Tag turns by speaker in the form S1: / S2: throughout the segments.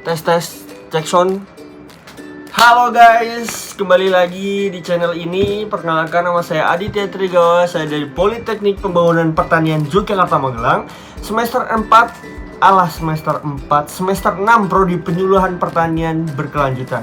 S1: Tes cek sound. Halo guys, kembali lagi di channel ini. Perkenalkan, nama saya Aditya Trigawa. Saya dari Politeknik Pembangunan Pertanian Yogyakarta Magelang. Semester 4 semester 6 Prodi Penyuluhan Pertanian Berkelanjutan.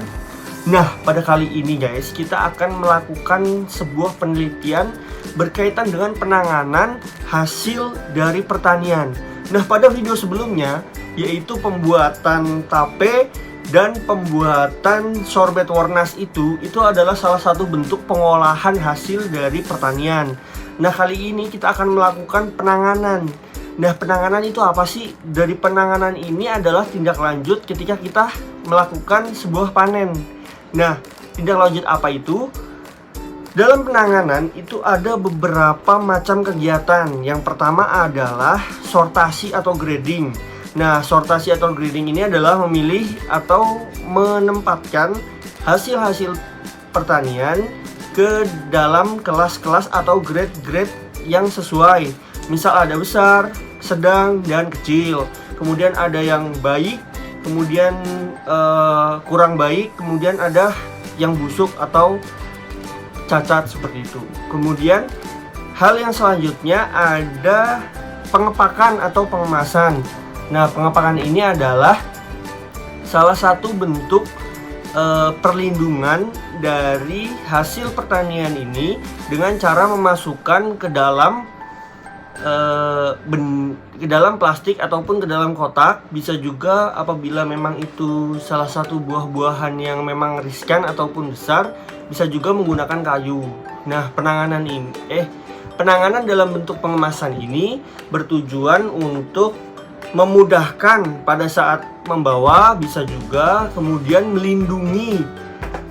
S1: Nah, pada kali ini guys, kita akan melakukan sebuah penelitian berkaitan dengan penanganan hasil dari pertanian. Nah, pada video sebelumnya, yaitu pembuatan tape dan pembuatan sorbet Wornas, itu adalah salah satu bentuk pengolahan hasil dari pertanian. Nah, kali ini kita akan melakukan penanganan. Nah, penanganan itu apa sih? Dari penanganan ini adalah tindak lanjut ketika kita melakukan sebuah panen. Nah, tindak lanjut apa itu? Dalam penanganan itu ada beberapa macam kegiatan. Yang pertama adalah sortasi atau grading. Nah, sortasi atau grading ini adalah memilih atau menempatkan hasil-hasil pertanian ke dalam kelas-kelas atau grade-grade yang sesuai. Misal ada besar, sedang, dan kecil. Kemudian ada yang baik, kemudian kurang baik, kemudian ada yang busuk atau cacat seperti itu. Kemudian hal yang selanjutnya ada pengepakan atau pengemasan. Nah, pengepakan ini adalah salah satu bentuk perlindungan dari hasil pertanian ini dengan cara memasukkan ke dalam plastik ataupun ke dalam kotak. Bisa juga apabila memang itu salah satu buah-buahan yang memang riskan ataupun besar, bisa juga menggunakan kayu. Nah, penanganan dalam bentuk pengemasan ini bertujuan untuk memudahkan pada saat membawa, bisa juga kemudian melindungi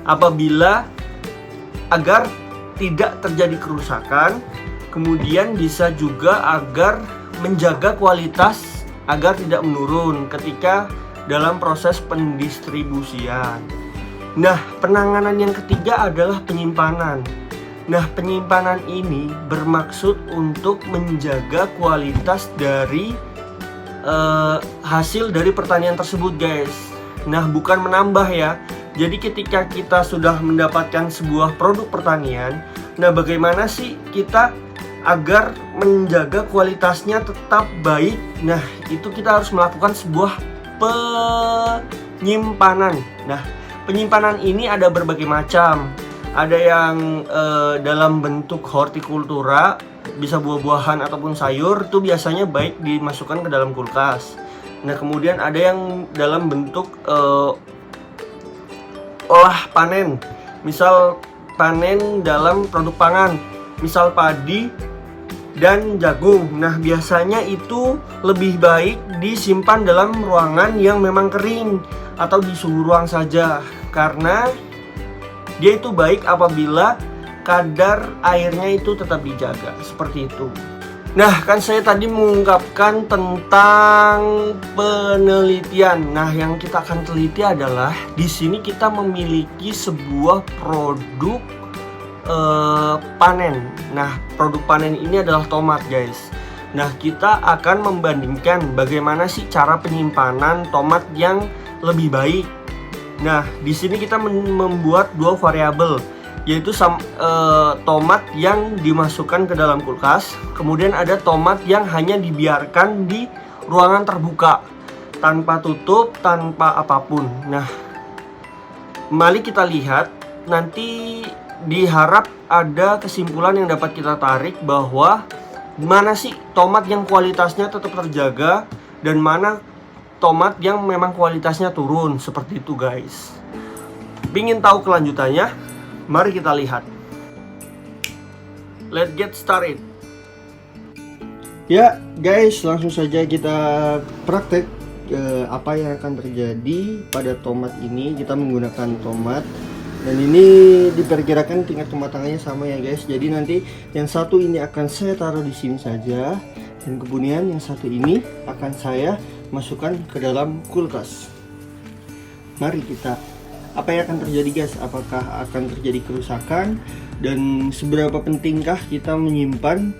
S1: apabila agar tidak terjadi kerusakan. Kemudian bisa juga agar menjaga kualitas agar tidak menurun ketika dalam proses pendistribusian. Nah, penanganan yang ketiga adalah penyimpanan. Nah, penyimpanan ini bermaksud untuk menjaga kualitas dari hasil dari pertanian tersebut, guys. Nah, bukan menambah ya. Jadi ketika kita sudah mendapatkan sebuah produk pertanian, nah bagaimana sih kita agar menjaga kualitasnya tetap baik? Nah, itu kita harus melakukan sebuah penyimpanan. Nah, penyimpanan ini ada berbagai macam. Ada yang dalam bentuk hortikultura, bisa buah-buahan ataupun sayur, itu biasanya baik dimasukkan ke dalam kulkas. Nah, kemudian ada yang dalam bentuk olah panen. Misal panen dalam produk pangan, misal padi dan jagung. Nah, biasanya itu lebih baik disimpan dalam ruangan yang memang kering atau di suhu ruang saja, karena dia itu baik apabila kadar airnya itu tetap dijaga, seperti itu. Nah, kan saya tadi mengungkapkan tentang penelitian. Nah, yang kita akan teliti adalah di sini kita memiliki sebuah produk panen. Nah, produk panen ini adalah tomat, guys. Nah, kita akan membandingkan bagaimana sih cara penyimpanan tomat yang lebih baik. Nah, di sini kita membuat dua variabel, yaitu tomat yang dimasukkan ke dalam kulkas, kemudian ada tomat yang hanya dibiarkan di ruangan terbuka tanpa tutup, tanpa apapun. Nah, mari kita lihat, nanti diharap ada kesimpulan yang dapat kita tarik bahwa mana sih tomat yang kualitasnya tetap terjaga dan mana tomat yang memang kualitasnya turun, seperti itu, guys. Ingin tahu kelanjutannya? Mari kita lihat. Let's get started. Ya, guys, langsung saja kita praktek apa yang akan terjadi pada tomat ini. Kita menggunakan tomat, dan ini diperkirakan tingkat kematangannya sama ya, guys. Jadi nanti yang satu ini akan saya taruh di sini saja, dan kemudian yang satu ini akan saya masukkan ke dalam kulkas. Mari kita, apa yang akan terjadi, guys? Apakah akan terjadi kerusakan, dan seberapa pentingkah kita menyimpan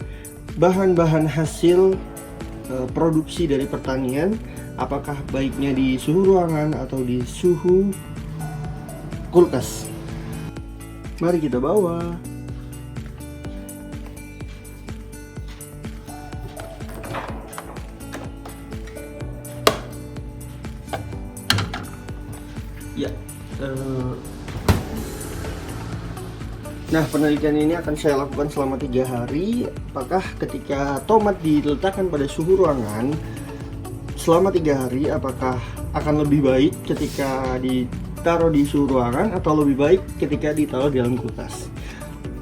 S1: bahan-bahan hasil produksi dari pertanian apakah baiknya di suhu ruangan atau di suhu kulkas. Mari kita bawa. Ya, nah penelitian ini akan saya lakukan selama 3 hari. Apakah ketika tomat diletakkan pada suhu ruangan selama 3 hari, apakah akan lebih baik ketika ditaruh di suhu ruangan atau lebih baik ketika ditaruh di dalam kulkas.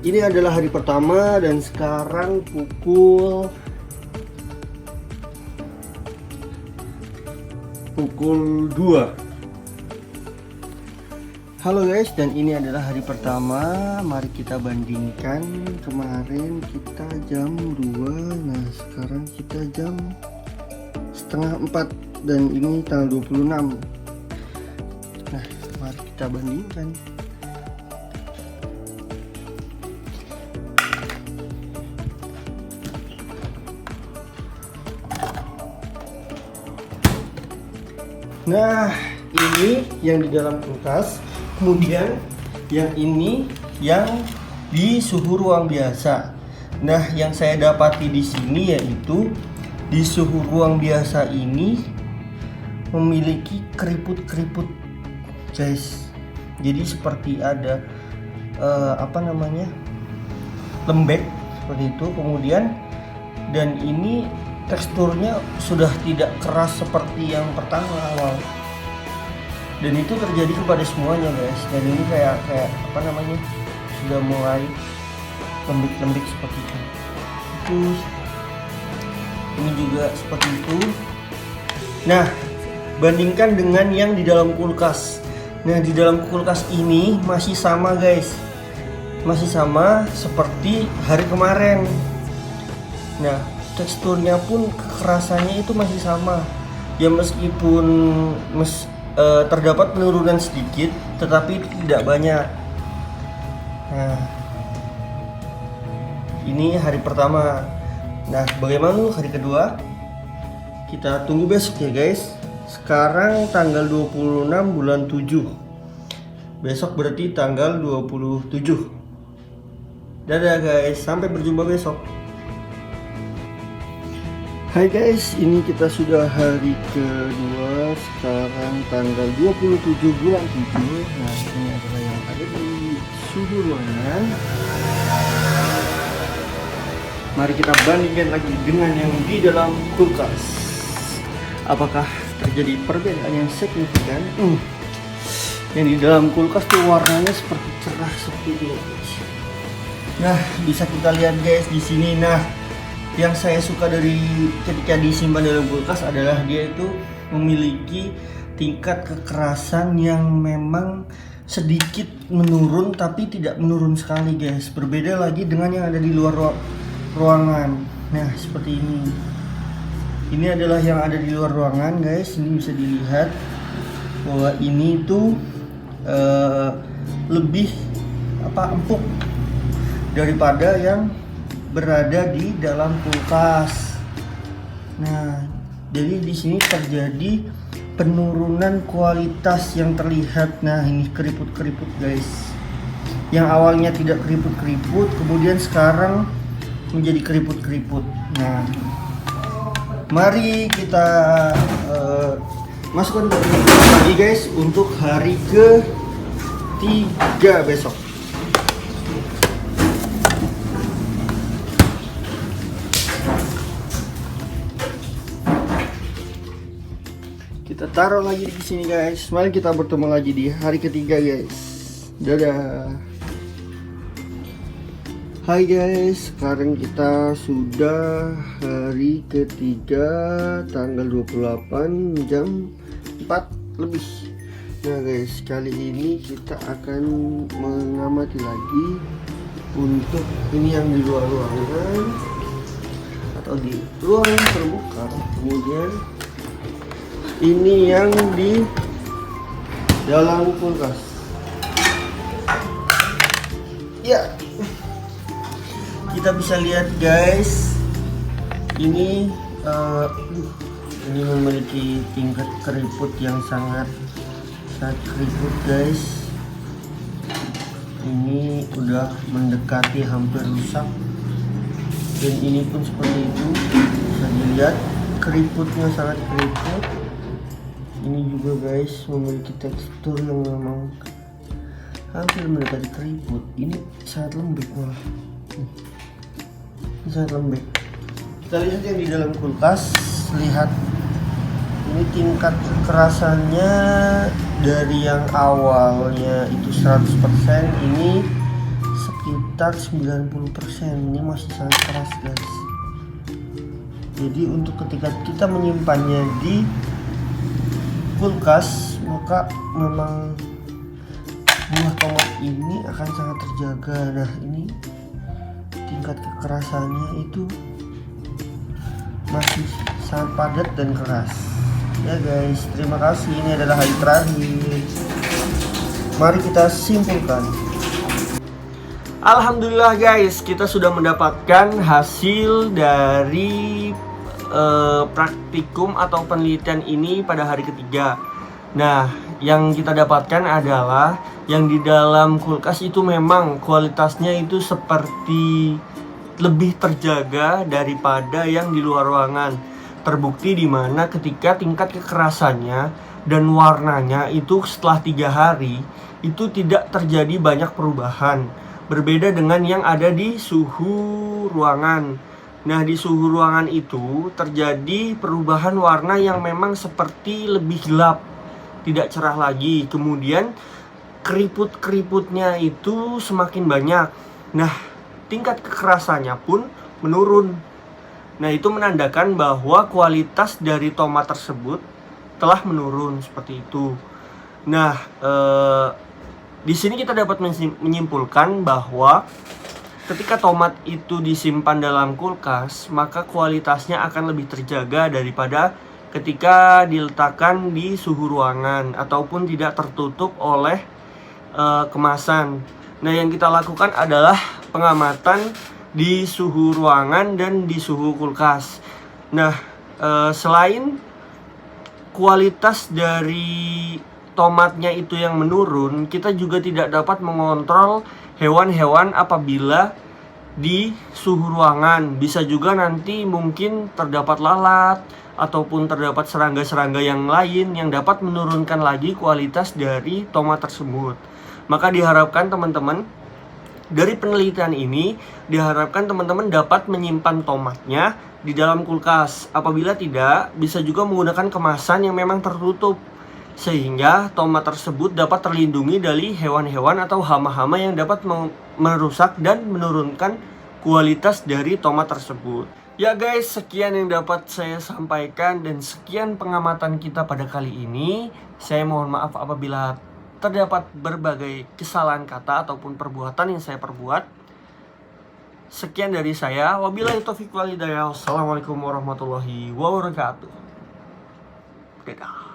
S1: Ini adalah hari pertama dan sekarang pukul 2. Halo guys, dan ini adalah hari pertama. Mari kita bandingkan. Kemarin kita jam 2, nah sekarang kita jam setengah 4 dan ini tanggal 26. Nah, mari kita bandingkan. Nah, ini yang di dalam kulkas. Kemudian yang ini yang di suhu ruang biasa. Nah, yang saya dapati di sini yaitu di suhu ruang biasa ini memiliki keriput-keriput, guys. Jadi seperti ada lembek seperti itu. Kemudian dan ini teksturnya sudah tidak keras seperti yang pertama awal. Dan itu terjadi kepada semuanya guys. Dan ini kayak sudah mulai lembik-lembik seperti itu. Terus ini juga seperti itu. Nah, bandingkan dengan yang di dalam kulkas. Nah, di dalam kulkas ini masih sama guys, masih sama seperti hari kemarin. Nah, teksturnya pun kekerasannya itu masih sama. Ya meskipun terdapat penurunan sedikit, tetapi tidak banyak. Nah, ini hari pertama. Nah, bagaimana hari kedua? Kita tunggu besok ya guys. Sekarang tanggal 26 bulan 7. Besok berarti tanggal 27. Dadah guys, sampai berjumpa besok. Hai guys, ini kita sudah hari kedua. Sekarang tanggal 27 bulan 7. Nah, ini adalah yang ada di suhu ruangan. Mari kita bandingkan lagi dengan yang di dalam kulkas. Apakah terjadi perbedaan yang signifikan? Yang di dalam kulkas tuh warnanya seperti cerah seperti ini. Nah, bisa kita lihat guys di sini. Nah, yang saya suka dari ketika disimpan dalam kulkas adalah dia itu memiliki tingkat kekerasan yang memang sedikit menurun tapi tidak menurun sekali guys. Berbeda lagi dengan yang ada di luar ruangan. Nah, seperti ini. Ini adalah yang ada di luar ruangan guys. Ini bisa dilihat bahwa ini tuh lebih empuk daripada yang berada di dalam kulkas. Nah, jadi di sini terjadi penurunan kualitas yang terlihat. Nah, ini keriput-keriput guys. Yang awalnya tidak keriput-keriput, kemudian sekarang menjadi keriput-keriput. Nah, mari kita masukkan lagi guys untuk hari ke-3 besok. Kita taruh lagi di sini guys. Mari kita bertemu lagi di hari ke-3 guys. Dadah. Hai guys, sekarang kita sudah hari ke-3 tanggal 28 jam 4 lebih. Nah guys, kali ini kita akan mengamati lagi untuk ini yang di luar ruangan atau di ruangan terbuka. Kemudian ini yang di dalam kulkas. Ya, kita bisa lihat guys, ini Ini memiliki tingkat keriput yang sangat keriput guys. Ini udah mendekati hampir rusak, dan ini pun seperti itu. Bisa dilihat keriputnya sangat keriput. Ini juga guys memiliki tekstur yang memang hampir mendekati keriput. Ini sangat lembek malah. Ini sangat lembek. Kita lihat yang di dalam kulkas. Lihat, ini tingkat kekerasannya dari yang awalnya itu 100%, ini sekitar 90%. Ini masih sangat keras guys. Jadi untuk ketika kita menyimpannya di kulkas, maka memang buah tomat ini akan sangat terjaga. Nah, ini tingkat kekerasannya itu masih sangat padat dan keras. Ya guys, terima kasih. Ini adalah hari terakhir. Mari kita simpulkan. Alhamdulillah guys, kita sudah mendapatkan hasil dari praktikum atau penelitian ini pada hari ketiga. Nah, yang kita dapatkan adalah yang di dalam kulkas itu memang kualitasnya itu seperti lebih terjaga daripada yang di luar ruangan. Terbukti di mana ketika tingkat kekerasannya dan warnanya itu setelah 3 hari itu tidak terjadi banyak perubahan, berbeda dengan yang ada di suhu ruangan. Nah, di suhu ruangan itu terjadi perubahan warna yang memang seperti lebih gelap, tidak cerah lagi. Kemudian keriput-keriputnya itu semakin banyak. Nah, tingkat kekerasannya pun menurun. Nah, itu menandakan bahwa kualitas dari tomat tersebut telah menurun seperti itu. Nah, di sini kita dapat menyimpulkan bahwa ketika tomat itu disimpan dalam kulkas, maka kualitasnya akan lebih terjaga daripada ketika diletakkan di suhu ruangan ataupun tidak tertutup oleh kemasan. Nah, yang kita lakukan adalah pengamatan di suhu ruangan dan di suhu kulkas. Nah, selain kualitas dari tomatnya itu yang menurun, kita juga tidak dapat mengontrol hewan-hewan apabila di suhu ruangan. Bisa juga nanti mungkin terdapat lalat ataupun terdapat serangga-serangga yang lain yang dapat menurunkan lagi kualitas dari tomat tersebut. Maka diharapkan teman-teman, dari penelitian ini diharapkan teman-teman dapat menyimpan tomatnya di dalam kulkas. Apabila tidak, bisa juga menggunakan kemasan yang memang tertutup, sehingga tomat tersebut dapat terlindungi dari hewan-hewan atau hama-hama yang dapat merusak dan menurunkan kualitas dari tomat tersebut. Ya guys, sekian yang dapat saya sampaikan dan sekian pengamatan kita pada kali ini. Saya mohon maaf apabila terdapat berbagai kesalahan kata ataupun perbuatan yang saya perbuat. Sekian dari saya. Wabillahi taufiq wal hidayah. Wassalamualaikum warahmatullahi wabarakatuh. Dadah.